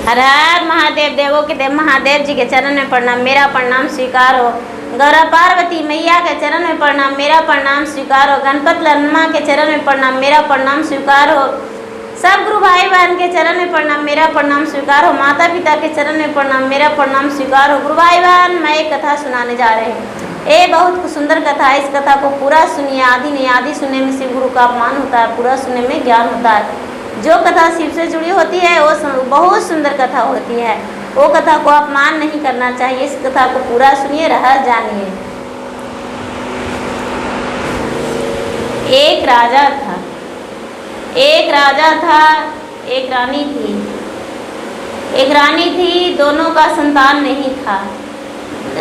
हर हर महादेव। देवों के देव महादेव जी के चरण में प्रणाम, मेरा प्रणाम स्वीकार हो। गौरा पार्वती मैया के चरण में प्रणाम, मेरा प्रणाम स्वीकार हो। गणपत लन्मा के चरण में प्रणाम, मेरा प्रणाम स्वीकार हो। सब गुरु भाई बहन के चरण में प्रणाम, मेरा प्रणाम स्वीकार हो। माता पिता के चरण में प्रणाम, मेरा प्रणाम स्वीकार हो। गुरु भाई बहन, मैं एक कथा सुनाने जा रहे हैं। ये बहुत सुंदर कथा है। इस कथा को पूरा सुनिए। आदि नहीं, आदि सुनने में शिव गुरु का अपमान होता है, पूरा सुनने में ज्ञान होता है। जो कथा शिव से जुड़ी होती है वो बहुत सुंदर कथा होती है। वो कथा को अपमान नहीं करना चाहिए। इस कथा को पूरा सुनिए, रहस्य जानिए। एक राजा था, एक राजा था, एक रानी थी। एक रानी थी, दोनों का संतान नहीं था।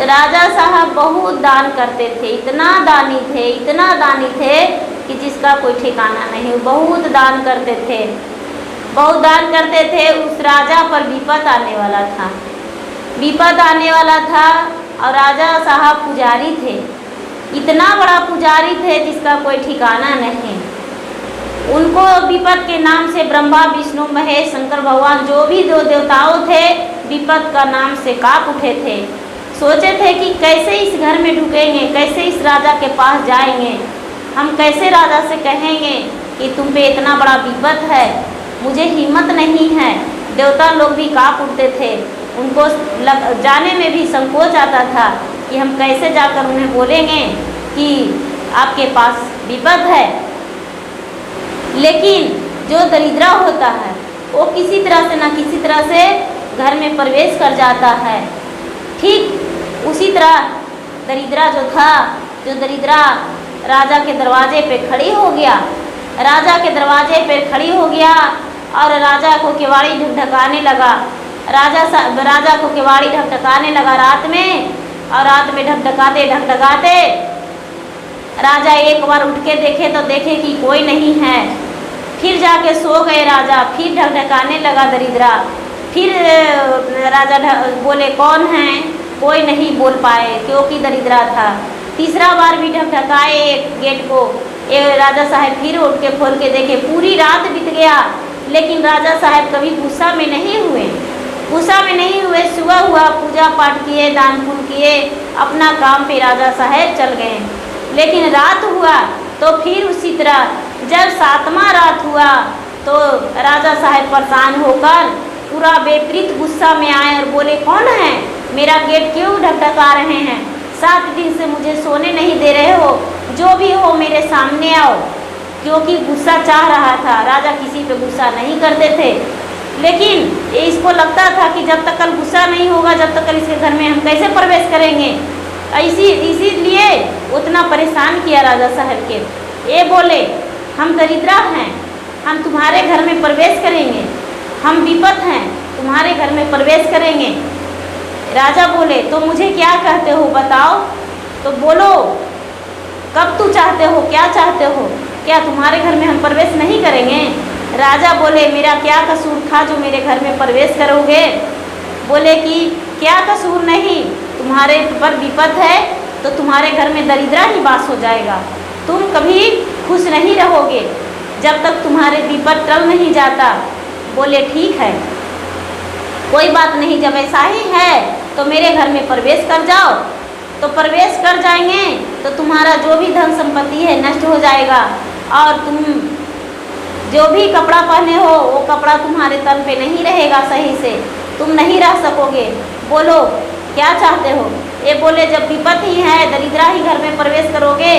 राजा साहब बहुत दान करते थे, इतना दानी थे, इतना दानी थे कि जिसका कोई ठिकाना नहीं। बहुत दान करते थे, बहुत दान करते थे। उस राजा पर विपद आने वाला था, विपद आने वाला था। और राजा साहब पुजारी थे, इतना बड़ा पुजारी थे जिसका कोई ठिकाना नहीं। उनको विपद के नाम से ब्रह्मा विष्णु महेश शंकर भगवान जो भी दो देवताओं थे, विपद का नाम से काँप उठे थे। सोचे थे कि कैसे इस घर में ढुकेंगे, कैसे इस राजा के पास जाएंगे, हम कैसे राजा से कहेंगे कि तुम पे इतना बड़ा विपद है। मुझे हिम्मत नहीं है। देवता लोग भी काँप उठते थे, उनको जाने में भी संकोच आता था कि हम कैसे जाकर उन्हें बोलेंगे कि आपके पास विपद है। लेकिन जो दरिद्रा होता है वो किसी तरह से ना किसी तरह से घर में प्रवेश कर जाता है। ठीक उसी तरह दरिद्रा जो था, जो दरिद्रा राजा के दरवाजे पे खड़ी हो गया। राजा के दरवाजे पे खड़ी हो गया और राजा को केवाड़ी ढकढकाने लगा। राजा को केवाड़ी ढकढकाने लगा रात में। और रात में ढकढकाते ढकढकाते राजा एक बार उठ के देखे तो देखे कि कोई नहीं है। फिर जाके सो गए राजा। फिर ढकढकाने लगा दरिद्रा। फिर राजा बोले कौन है, कोई नहीं बोल पाए क्योंकि दरिद्रा था। तीसरा बार भी ढकढकाए गेट को। राजा साहब फिर उठ के खोल के देखे। पूरी रात बीत गया लेकिन राजा साहब कभी गुस्सा में नहीं हुए, गुस्सा में नहीं हुए। सुबह हुआ, पूजा पाठ किए, दान पुण्य किए, अपना काम पे राजा साहब चल गए। लेकिन रात हुआ तो फिर उसी तरह। जब सातवां रात हुआ तो राजा साहब परेशान होकर पूरा बेपरीत गुस्सा में आए और बोले कौन है, मेरा गेट क्यों ढकढका रहे हैं, 7 दिन से मुझे सोने नहीं दे रहे हो, जो भी हो मेरे सामने आओ। क्योंकि गुस्सा चाह रहा था। राजा किसी पे गुस्सा नहीं करते थे, लेकिन इसको लगता था कि जब तक कल गुस्सा नहीं होगा, जब तक कल इसके घर में हम कैसे प्रवेश करेंगे। इसीलिए उतना परेशान किया राजा साहब के। ये बोले हम दरिद्रा हैं, हम तुम्हारे घर में प्रवेश करेंगे, हम विपद हैं, तुम्हारे घर में प्रवेश करेंगे। राजा बोले तो मुझे क्या कहते हो बताओ, तो बोलो कब तू चाहते हो, क्या चाहते हो, क्या तुम्हारे घर में हम प्रवेश नहीं करेंगे। राजा बोले मेरा क्या कसूर था जो मेरे घर में प्रवेश करोगे। बोले कि क्या कसूर नहीं, तुम्हारे पर विपद है तो तुम्हारे घर में दरिद्रा ही वास हो जाएगा। तुम कभी खुश नहीं रहोगे जब तक तुम्हारे विपद टल नहीं जाता। बोले ठीक है, कोई बात नहीं, जब ऐसा ही है तो मेरे घर में प्रवेश कर जाओ। तो प्रवेश कर जाएंगे तो तुम्हारा जो भी धन संपत्ति है नष्ट हो जाएगा और तुम जो भी कपड़ा पहने हो वो कपड़ा तुम्हारे तन पे नहीं रहेगा सही से, तुम नहीं रह सकोगे। बोलो क्या चाहते हो। ये बोले जब विपद ही है, दरिद्रा ही घर में प्रवेश करोगे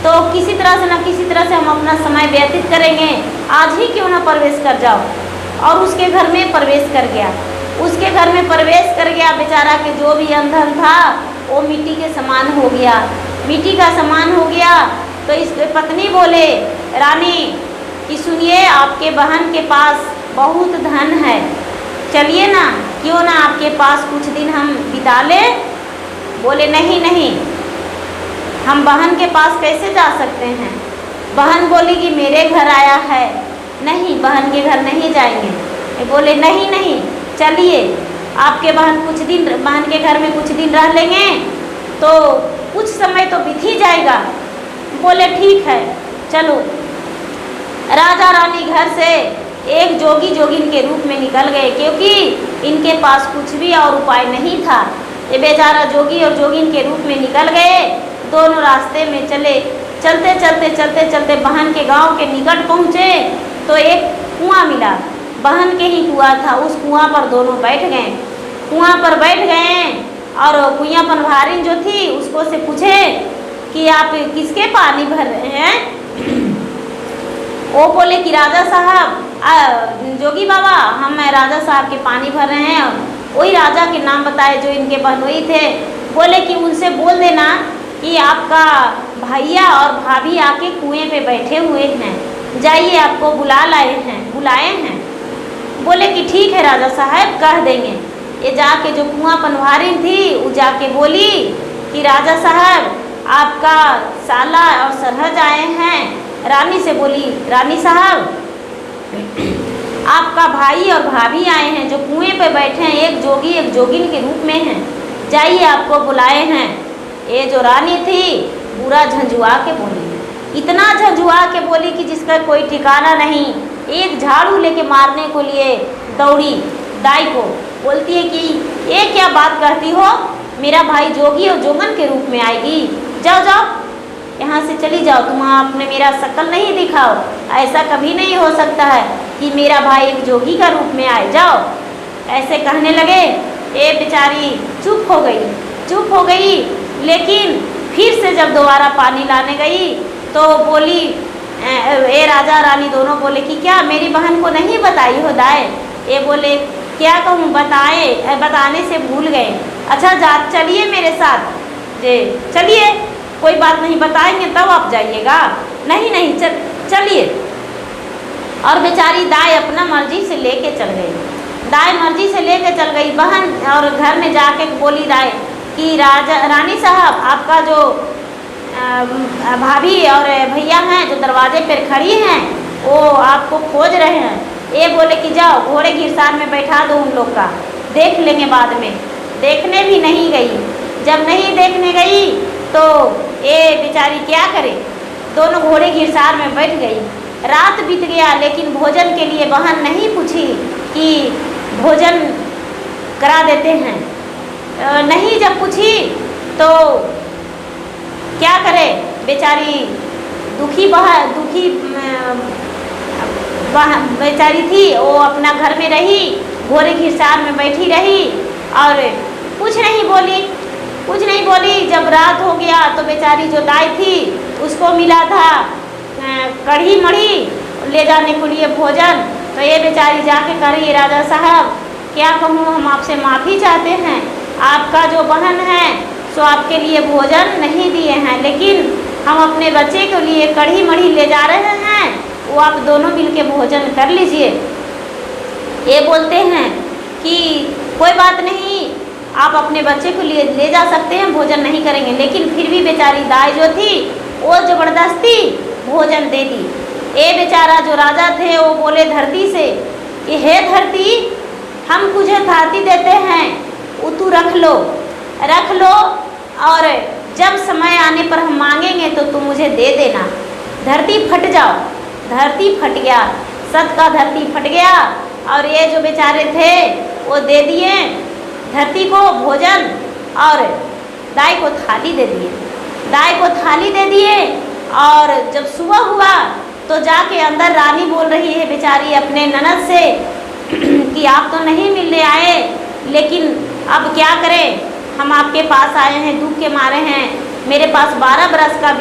तो किसी तरह से ना किसी तरह से हम अपना समय व्यतीत करेंगे, आज ही क्यों ना प्रवेश कर जाओ। और उसके घर में प्रवेश कर गया। उसके घर में प्रवेश कर गया। बेचारा के जो भी अंधन था वो मिट्टी के समान हो गया, मिट्टी का समान हो गया। तो इसके पत्नी बोले रानी कि सुनिए आपके बहन के पास बहुत धन है, चलिए ना, क्यों ना आपके पास कुछ दिन हम बिता लें। बोले नहीं नहीं, हम बहन के पास कैसे जा सकते हैं। बहन बोली कि मेरे घर आया है, नहीं बहन के घर नहीं जाएंगे। बोले नहीं नहीं, चलिए आपके बहन के घर में कुछ दिन रह लेंगे तो कुछ समय तो बीत ही जाएगा। बोले ठीक है चलो। राजा रानी घर से एक जोगी जोगिन के रूप में निकल गए, क्योंकि इनके पास कुछ भी और उपाय नहीं था। ये बेचारा जोगी और जोगिन के रूप में निकल गए। दोनों रास्ते में चले, चलते चलते चलते चलते बहन के गांव के निकट पहुँचे तो एक कुआं मिला। बहन के ही कुआं था, उस कुआं पर दोनों बैठ गए। कुआं पर बैठ गए और कुआं पनवारिन जो थी उसको से पूछे कि आप किसके पानी भर रहे हैं। वो बोले कि राजा साहब, जोगी बाबा, हम राजा साहब के पानी भर रहे हैं। वही राजा के नाम बताए जो इनके बहनोई थे। बोले कि उनसे बोल देना कि आपका भैया और भाभी आके कुएं पे बैठे हुए हैं, जाइए आपको बुलाए हैं। बोले कि ठीक है राजा साहब, कह देंगे। ये जाके जो कुआं पनवारिन थी वो जाके बोली कि राजा साहब आपका साला और सरहज आए हैं। रानी से बोली, रानी साहब आपका भाई और भाभी आए हैं जो कुएं पे बैठे हैं, एक जोगी एक जोगिन के रूप में हैं, जाइए आपको बुलाए हैं। ये जो रानी थी पूरा झंझुआ के बोली, इतना झंझुआ के बोली कि जिसका कोई ठिकाना नहीं। एक झाड़ू लेके मारने को लिए दौड़ी दाई को, बोलती है कि ये क्या बात कहती हो, मेरा भाई जोगी और जोगन के रूप में आएगी, जाओ जाओ यहाँ से चली जाओ, तुम आपने मेरा शक्ल नहीं दिखाओ। ऐसा कभी नहीं हो सकता है कि मेरा भाई एक जोगी का रूप में आए, जाओ। ऐसे कहने लगे। ये बेचारी चुप हो गई। लेकिन फिर से जब दोबारा पानी लाने गई तो बोली, ये राजा रानी दोनों बोले कि क्या मेरी बहन को नहीं बताई हो दाए। ये बोले क्या कहूँ, बताने से भूल गए। अच्छा जा, चलिए मेरे साथ, जे चलिए, कोई बात नहीं, बताएंगे तब आप जाइएगा। नहीं चलिए। और बेचारी दाई अपना मर्जी से लेके चल गई। बहन और घर में जाके बोली दाई कि रानी साहब आपका जो भाभी और भैया हैं जो दरवाजे पर खड़ी हैं वो आपको खोज रहे हैं। ये बोले कि जाओ घोड़े गिरसार में बैठा दो, उन लोग का देख लेंगे बाद में। देखने भी नहीं गई। जब नहीं देखने गई तो ये बेचारी क्या करे, दोनों घोड़े गिरसार में बैठ गई। रात बीत गया लेकिन भोजन के लिए बहन नहीं पूछी कि भोजन करा देते हैं। नहीं जब पूछी तो क्या करे, बेचारी दुखी बेचारी थी। वो अपना घर में रही, घोड़े घिरसार में बैठी रही और कुछ नहीं बोली। जब रात हो गया तो बेचारी जो दाई थी उसको मिला था कढ़ी मढ़ी ले जाने के लिए भोजन। तो ये बेचारी जाके कह रही, राजा साहब क्या कहूँ, हम आपसे माफ़ी चाहते हैं। आपका जो बहन है सो आपके लिए भोजन नहीं दिए हैं, लेकिन हम अपने बच्चे के लिए कढ़ी मढ़ी ले जा रहे हैं, वो आप दोनों मिलके भोजन कर लीजिए। ये बोलते हैं कि कोई बात नहीं, आप अपने बच्चे को लिए ले जा सकते हैं, भोजन नहीं करेंगे। लेकिन फिर भी बेचारी दाई जो थी वो ज़बरदस्ती भोजन दे दी। ये बेचारा जो राजा थे वो बोले धरती से कि हे धरती, हम तुझे धरती देते हैं, वो तू रख लो और जब समय आने पर हम मांगेंगे तो तू मुझे दे देना। धरती फट जाओ। धरती फट गया, सत का धरती फट गया। और ये जो बेचारे थे वो दे दिए धरती को भोजन और दाई को थाली दे दिए। और जब सुबह हुआ तो जाके अंदर रानी बोल रही है बेचारी अपने ननद से कि आप तो नहीं मिलने आए, लेकिन अब क्या करें, हम आपके पास आए हैं, दुख के मारे हैं, मेरे पास 12 बरस का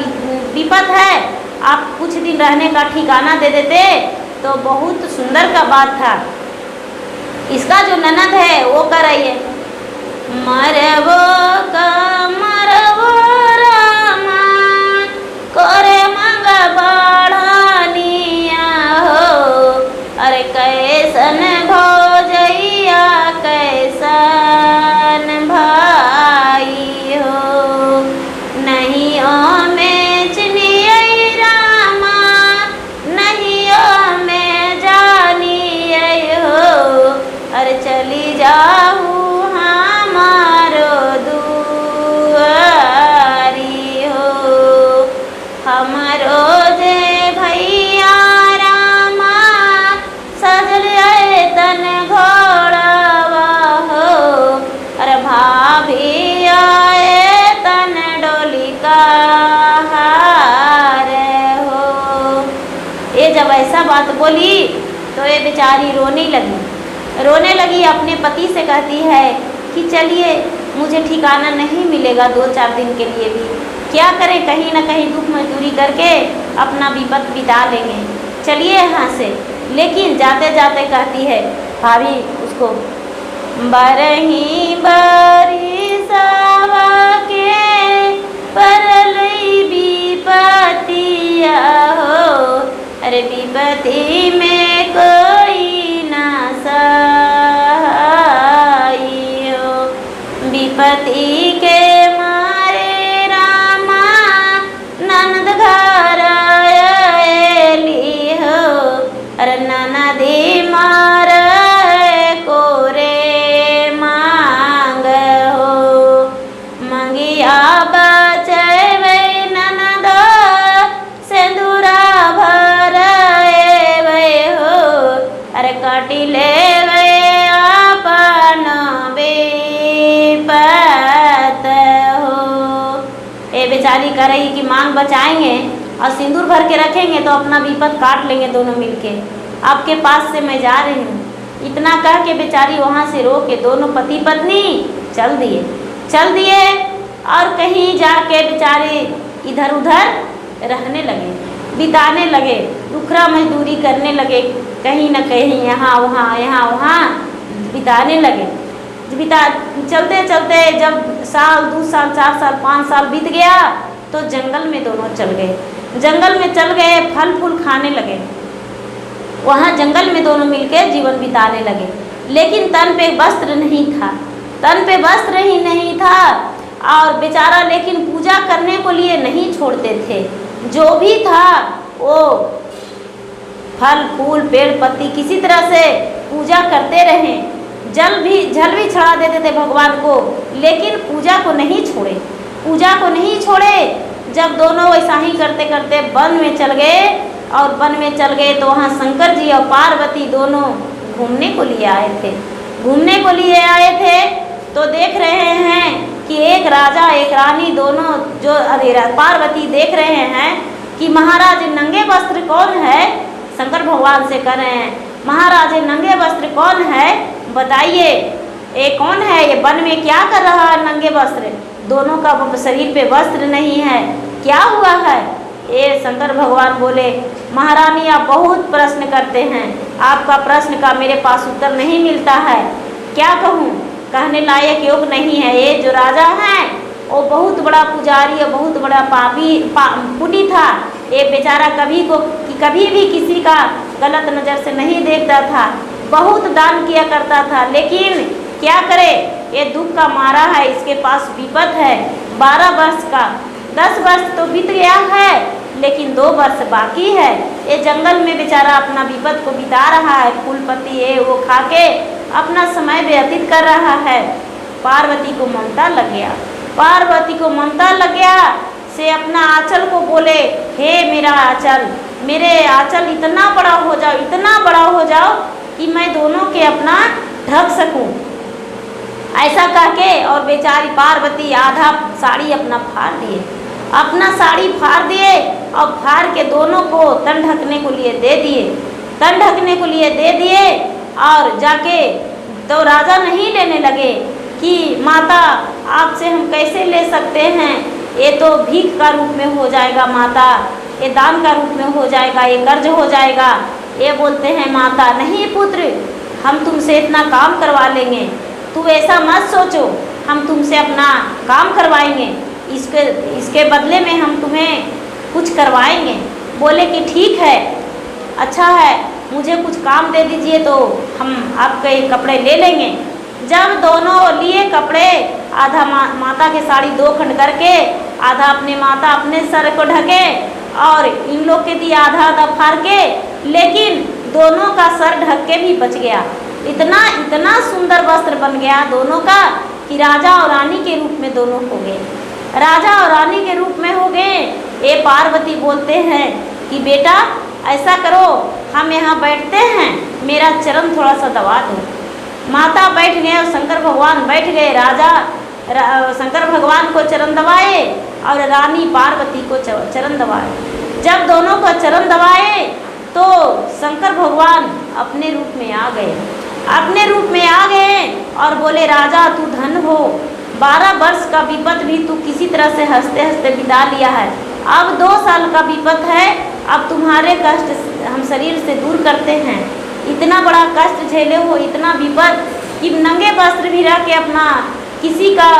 विपत है, आप कुछ दिन रहने का ठिकाना दे देते तो बहुत सुंदर का बात था। इसका जो ननद है वो कर रही है, मरवो रामा करे मंग बढ़ानिया हो, अरे कैसन भौजैया कैसन भाई हो, नहीं ओ में चिनियै रामा नहीं ओ में जानियै हो, अरे चली जाऊँ हमारो दुआरी हो, हमारो जे भैया रामा बेचारी रोने लगी, अपने पति से कहती है कि चलिए मुझे ठिकाना नहीं मिलेगा 2-4 दिन के लिए भी, क्या करें, कहीं ना कहीं दुख मजदूरी करके अपना विपत बिता लेंगे, चलिए यहाँ से। लेकिन जाते जाते कहती है भाभी उसको, बरही बरिसवा के परलई विपतिया हो, अरे विपति में कोई ना सहाई हो, विपति के मारे रामा ननद घर आयली हो, अरे ननदी मार को रे मांग हो, मंगिया बचैबै ननद सिंदूरा भरैबै हो, अरे काटी लेबै अपन विपत हो। ये बेचारी कह रही कि मांग बचाएंगे और सिंदूर भर के रखेंगे तो अपना विपत काट लेंगे दोनों मिलके, आपके पास से मैं जा रही हूँ। इतना कह के बेचारी वहाँ से रो के दोनों पति पत्नी चल दिए और कहीं जाके बेचारे इधर उधर रहने लगे, बिताने लगे, दुखरा मजदूरी करने लगे, कहीं न कहीं यहाँ वहाँ बिताने लगे। चलते चलते जब 1 साल 2 साल 4 साल 5 साल बीत गया तो जंगल में दोनों चल गए, फल फूल खाने लगे, वहाँ जंगल में दोनों मिलके जीवन बिताने लगे। लेकिन तन पे वस्त्र ही नहीं था और बेचारा लेकिन पूजा करने को लिए नहीं छोड़ते थे, जो भी था वो फल फूल पेड़ पत्ती किसी तरह से पूजा करते रहे, जल भी चढ़ा देते थे भगवान को, लेकिन पूजा को नहीं छोड़े। जब दोनों वैसा ही करते करते वन में चल गए तो वहाँ शंकर जी और पार्वती दोनों घूमने को लिए आए थे तो देख रहे हैं कि एक राजा एक रानी दोनों जो पार्वती देख रहे हैं कि महाराज नंगे वस्त्र कौन है, शंकर भगवान से कह रहे हैं महाराज नंगे वस्त्र कौन है, बताइए ये कौन है, ये वन में क्या कर रहा है नंगे वस्त्र, दोनों का शरीर पे वस्त्र नहीं है, क्या हुआ है। ये शंकर भगवान बोले महारानी आप बहुत प्रश्न करते हैं, आपका प्रश्न का मेरे पास उत्तर नहीं मिलता है, क्या कहूँ, कहने लायक योग नहीं है। ये जो राजा हैं वो बहुत बड़ा पुजारी और बहुत बड़ा पुनी था, ये बेचारा कभी भी किसी का गलत नज़र से नहीं देखता था, बहुत दान किया करता था, लेकिन क्या करे ये दुख का मारा है, इसके पास विपत है 12 वर्ष का, 10 वर्ष तो बीत गया है लेकिन 2 वर्ष बाकी है। ये जंगल में बेचारा अपना विपत को बिता रहा है, फूल पत्ती ये वो खा के अपना समय व्यतीत कर रहा है। पार्वती को ममता लग गया से अपना आंचल को बोले हे मेरा आंचल, मेरे आंचल इतना बड़ा हो जाओ कि मैं दोनों के अपना ढक सकूं। ऐसा कह के और बेचारी पार्वती आधा साड़ी अपना फाड़ दिए और फाड़ के दोनों को तन ढकने को लिए दे दिए और जाके तो राजा नहीं लेने लगे कि माता आपसे हम कैसे ले सकते हैं, ये तो भीख का रूप में हो जाएगा माता, ये दान का रूप में हो जाएगा, ये कर्ज हो जाएगा। ये बोलते हैं माता नहीं पुत्र, हम तुमसे इतना काम करवा लेंगे, तू ऐसा मत सोचो, हम तुमसे अपना काम करवाएंगे, इसके बदले में हम तुम्हें कुछ करवाएंगे। बोले कि ठीक है, अच्छा है, मुझे कुछ काम दे दीजिए तो हम आपके कपड़े ले लेंगे। जब दोनों लिए कपड़े, आधा माता के साड़ी 2 खंड करके, आधा माता अपने सर को ढके और इन लोग के दिए आधा फाड़ के, लेकिन दोनों का सर ढक के भी बच गया। इतना सुंदर वस्त्र बन गया दोनों का कि राजा और रानी के रूप में दोनों हो गए। ये पार्वती बोलते हैं कि बेटा ऐसा करो, हम यहाँ बैठते हैं, मेरा चरण थोड़ा सा दबा दो। माता बैठ गए और शंकर भगवान बैठ गए, शंकर भगवान को चरण दबाए और रानी पार्वती को चरण दबाए। जब दोनों को चरण दबाए तो शंकर भगवान अपने रूप में आ गए, अपने रूप में आ गए और बोले राजा तू धन हो, 12 वर्ष का विपद भी तू किसी तरह से हंसते हंसते बिता लिया है, अब 2 साल का विपद है, अब तुम्हारे कष्ट हम शरीर से दूर करते हैं। इतना बड़ा कष्ट झेले हो, इतना विपद कि नंगे वस्त्र भी रह के अपना किसी का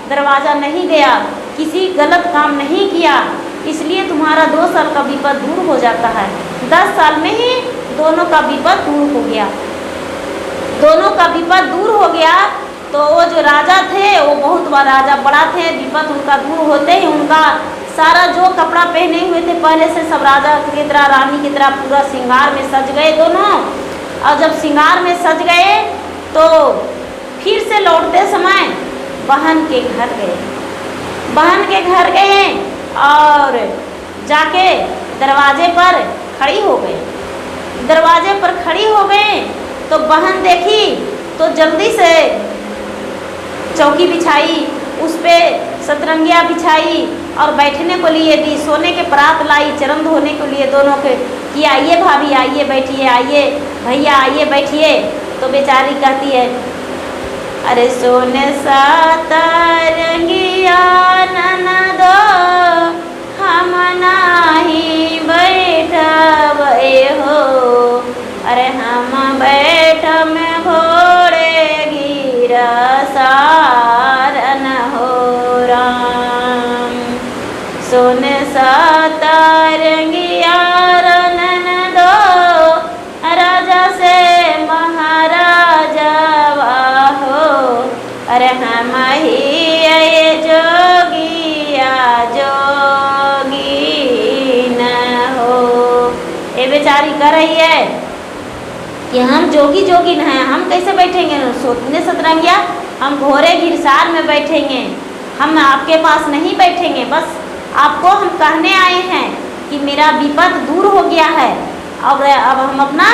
दरवाज़ा नहीं गया, किसी गलत काम नहीं किया, इसलिए तुम्हारा 2 साल का विपद दूर हो जाता है। 10 साल में ही दोनों का विपद दूर हो गया, दोनों का विपद दूर हो गया। तो वो जो राजा थे वो बहुत बड़ा राजा बड़ा थे, विपद उनका दूर होते ही उनका सारा जो कपड़ा पहने हुए थे पहले से सब राजा की तरह रानी की तरह पूरा श्रृंगार में सज गए दोनों। और जब श्रृंगार में सज गए तो फिर से लौटते समय बहन के घर गए, बहन के घर गए और जाके दरवाजे पर खड़ी हो गए, दरवाजे पर खड़ी हो गए तो बहन देखी तो जल्दी से चौकी बिछाई, उस पे सतरंगिया बिछाई और बैठने को लिए दी, सोने के परात लाई, चरण धोने के लिए दोनों के कि आइए भाभी आइए बैठिए, आइए भैया आइए बैठिए। तो बेचारी कहती है अरे सोने सतरंगिया ननदो हम नाही बैठबे हो, अरे हम बैठ में घोड़े गिरा सारन हो राम। सोने सतरंगिया ननदो राजा से महाराजा हो, अरे हम ही जोगिया जोगी न हो। ये बेचारी कह रही है कि हम जोगी जोगिन हैं, हम कैसे बैठेंगे सोने सतरंगिया, हम घोड़े गिरसार में बैठेंगे, हम आपके पास नहीं बैठेंगे। बस आपको हम कहने आए हैं कि मेरा विपद दूर हो गया है, अब हम अपना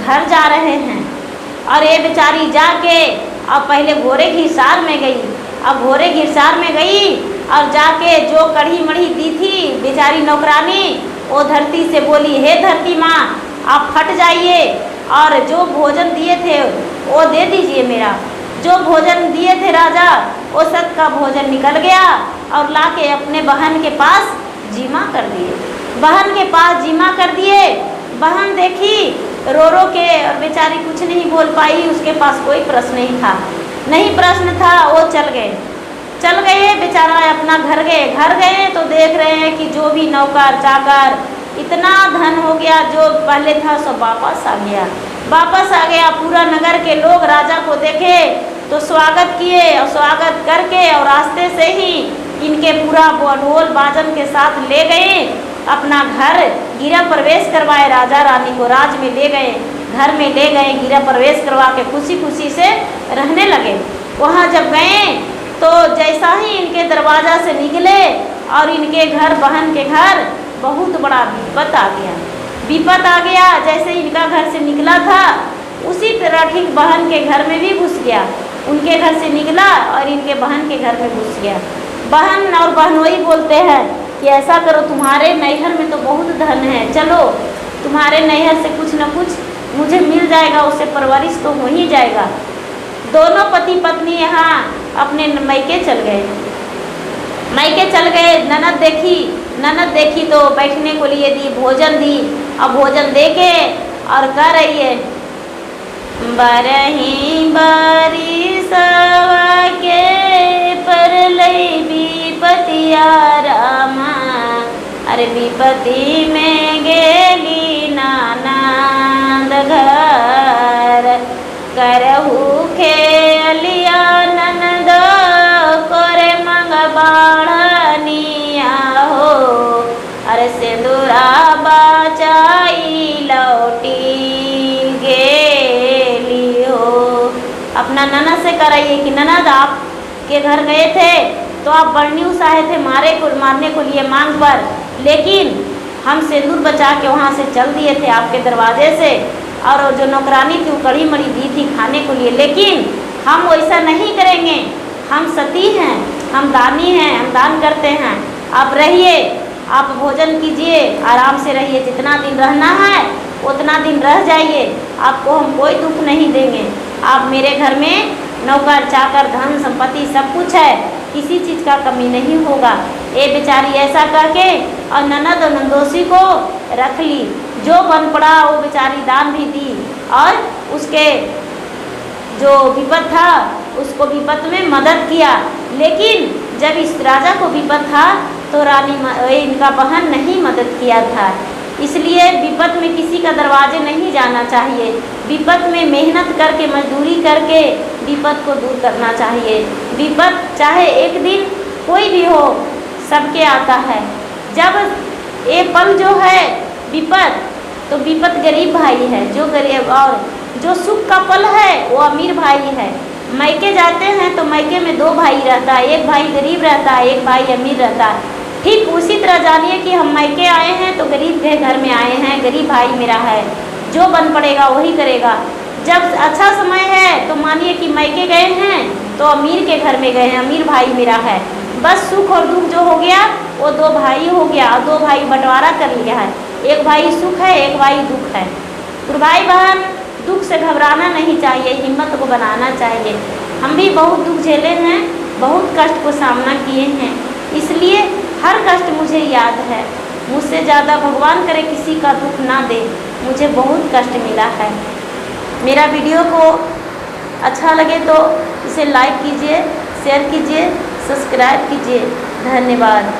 घर जा रहे हैं। और ये बेचारी जाके अब पहले घोड़े गिरसार में गई, अब घोड़े गिरसार में गई और जाके जो कढ़ी मढ़ी दी थी बेचारी नौकरानी वो धरती से बोली हे धरती माँ आप फट जाइए और जो भोजन दिए थे वो दे दीजिए मेरा। जो भोजन दिए थे राजा वो सब का भोजन निकल गया और लाके अपने बहन के पास जीमा कर दिए, बहन के पास जीमा कर दिए। बहन देखी रो रो के और बेचारी कुछ नहीं बोल पाई, उसके पास कोई प्रश्न नहीं था, नहीं प्रश्न था, वो चल गए बेचारा अपना घर गए। घर गए तो देख रहे हैं कि जो भी नौकर चाकर इतना धन हो गया, जो पहले था सब वापस आ गया, वापस आ गया। पूरा नगर के लोग राजा को देखे तो स्वागत किए और स्वागत करके और रास्ते से ही इनके पूरा ढोल बाजन के साथ ले गए, अपना घर गृह प्रवेश करवाए, राजा रानी को राज में ले गए, घर में ले गए, गृह प्रवेश करवा के खुशी खुशी से रहने लगे। वहाँ जब गए तो जैसा ही इनके दरवाज़ा से निकले और इनके घर बहन के घर बहुत बड़ा विपद आ गया, विपद आ गया। जैसे इनका घर से निकला था उसी तरह ठीक बहन के घर में भी घुस गया, उनके घर से निकला और इनके बहन के घर में घुस गया। बहन और बहनोई बोलते हैं कि ऐसा करो तुम्हारे नैहर में तो बहुत धन है, चलो तुम्हारे नैहर से कुछ न कुछ मुझे मिल जाएगा, उससे परवरिश तो हो ही जाएगा। दोनों पति पत्नी यहाँ अपने मायके चल गए, मायके चल गए। ननद देखी तो बैठने को लिए दी, भोजन दी, अब भोजन दे के और कह रही है बरही बारी सवा के पर लई विपतिया रामा, अरे विपति में गेली नानद घर, करहु खेलिया ननद करे मंग बाढ़निया हो, अरे सिंदूरा बचाई लौटी गेली हो। अपना ननद से कराइए कि ननद आप के घर गए थे तो आप बरनी उसाहे थे मारने को लिए मांग पर, लेकिन हम सिंदूर बचा के वहाँ से चल दिए थे आपके दरवाजे से, और जो नौकरानी थी वो कड़ी मड़ी दी थी खाने को लिए, लेकिन हम वैसा नहीं करेंगे, हम सती हैं, हम दानी हैं, हम दान करते हैं। आप रहिए, आप भोजन कीजिए, आराम से रहिए, जितना दिन रहना है उतना दिन रह जाइए, आपको हम कोई दुख नहीं देंगे। आप मेरे घर में नौकर चाकर धन संपत्ति सब कुछ है, किसी चीज़ का कमी नहीं होगा। ये बेचारी ऐसा कह के और ननद और नंदोसी को रख ली। जो बन पड़ा वो बेचारी दान भी दी और उसके जो विपद था उसको विपद में मदद किया। लेकिन जब इस राजा को विपद था तो रानी इनका बहन नहीं मदद किया था। इसलिए विपद में किसी का दरवाजे नहीं जाना चाहिए। विपद में मेहनत करके मजदूरी करके विपद को दूर करना चाहिए। विपद चाहे एक दिन कोई भी हो, सबके आता है। जब ये पल जो है विपद, तो विपद गरीब भाई है जो गरीब, और जो सुख का पल है वो अमीर भाई है। मैके जाते हैं तो मैके में दो भाई रहता है, एक भाई गरीब रहता है, एक भाई अमीर रहता है। ठीक उसी तरह जानिए कि हम मैके आए हैं तो गरीब के घर में आए हैं, गरीब भाई मेरा है, जो बन पड़ेगा वही करेगा। जब अच्छा समय है तो मानिए कि मैके गए हैं तो अमीर के घर में गए हैं, अमीर भाई मेरा है। बस सुख और दुख जो हो गया वो दो भाई हो गया, और दो भाई बंटवारा कर लिया है। एक भाई सुख है, एक भाई दुख है। तो भाई बहन दुख से घबराना नहीं चाहिए, हिम्मत को बनाना चाहिए। हम भी बहुत दुख झेले हैं, बहुत कष्ट को सामना किए हैं, इसलिए हर कष्ट मुझे याद है। मुझसे ज़्यादा भगवान करे किसी का दुख ना दे, मुझे बहुत कष्ट मिला है। मेरा वीडियो को अच्छा लगे तो इसे लाइक कीजिए, शेयर कीजिए, सब्सक्राइब कीजिए। धन्यवाद।